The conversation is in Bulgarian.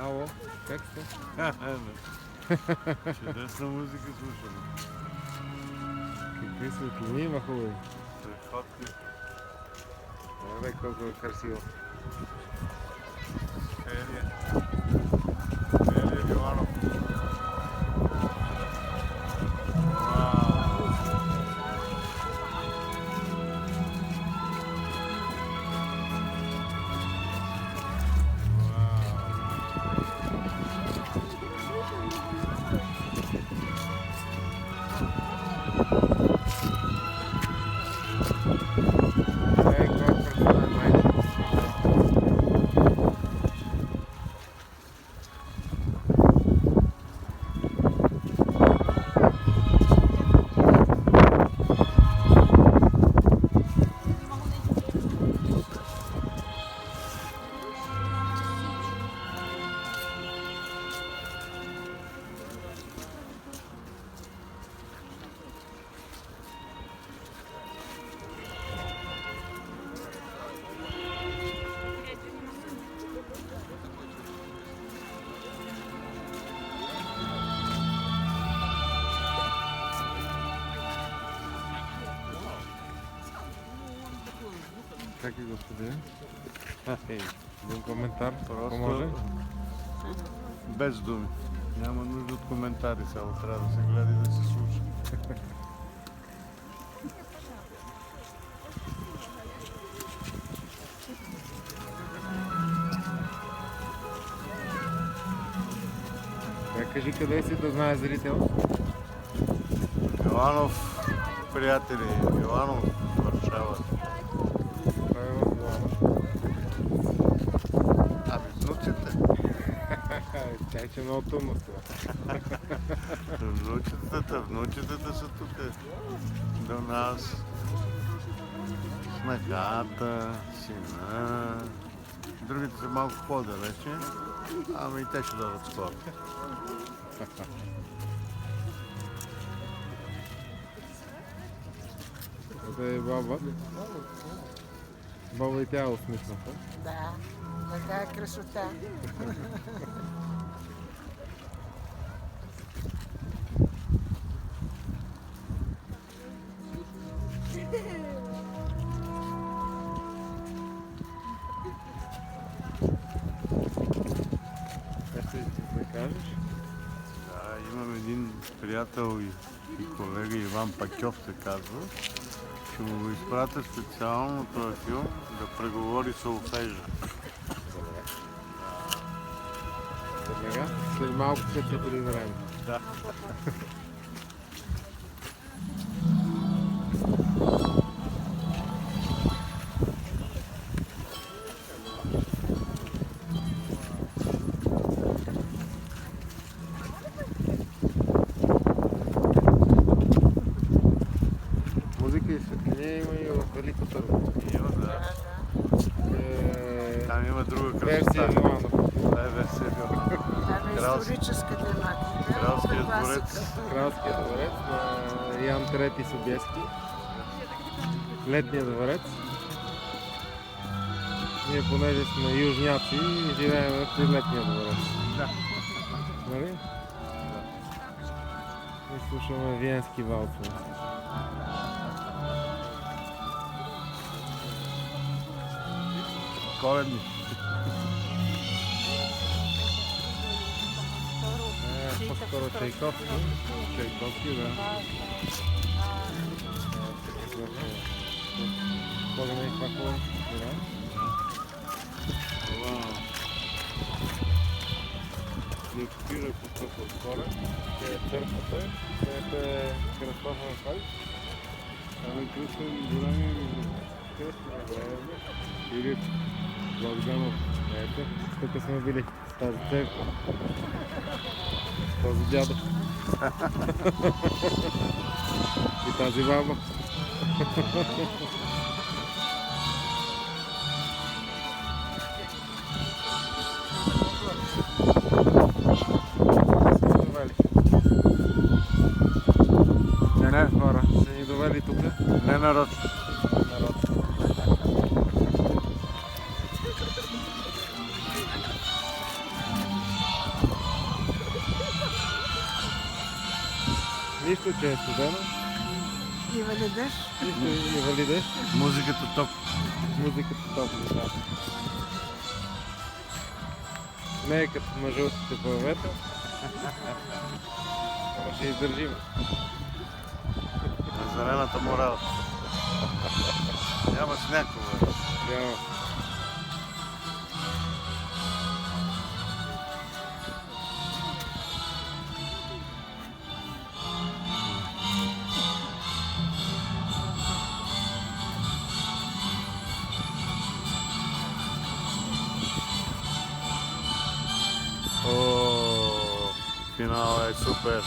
Ало, как сте? Чудесна музика слушаме. Какви светлини има хубави. Страхотни. Абе, колко е красиво. Ферия. Ферия Иванов. Ей, колко красиво е, майче. Как е, господин? Един коментар, ако може? Без думи. Няма нужда от коментари, само трябва да се гледа и да се слуша. Кажи къде си да знае зрител. Иванов, приятели, Иванов, Варшава. Той е в Иванов. Ами внуците. Чай, че много тъмно става. Внучетата са тук до нас. Снагата, сина. Другите са малко по-далече, ами и те ще дойдат скоро. Къде е баба? Баба и тя е усмихната. Да, така е красота. Как ще да кажеш? Да, имам един приятел и колега, Иван Пакьов се казва. Ще му го изпратя специално този филм да преговори солфежа. Добре. Веднага? След малко след преди време. Да. Музика и светлини има и в Велико Търново. Има, да. Там има друга Версия красота. Иванов. Това е версия Иванов. Там е Кралски- историческа тематика. Кралският класика. дворец. Кралския дворец на Ян Трети Собески. Летния дворец. Ние понеже сме южняци живеем при летния дворец. Да. Нали? И слушаме виенски валцове. Коледни. По-скоро Чайковски. Чайковски, да. Ходим и това да. Ни спира по отгоре. Те е църквата, където е кръстовен хай. Ами кръстен големи кръстен време. Или Богданов. Ето, тук сме били с тази църква. С този дядо. И тази баба. Не, Хора са ни довели тук. не нарочно. Народ. Нищо, че е студено, И вали дъжд. нищо и вали дъжд, Музиката топ. музиката топли, да. Не е като на жълтите павета. Ще издържим. На зелената морал. Няма сняг, бе. Няма. О, финал е супер.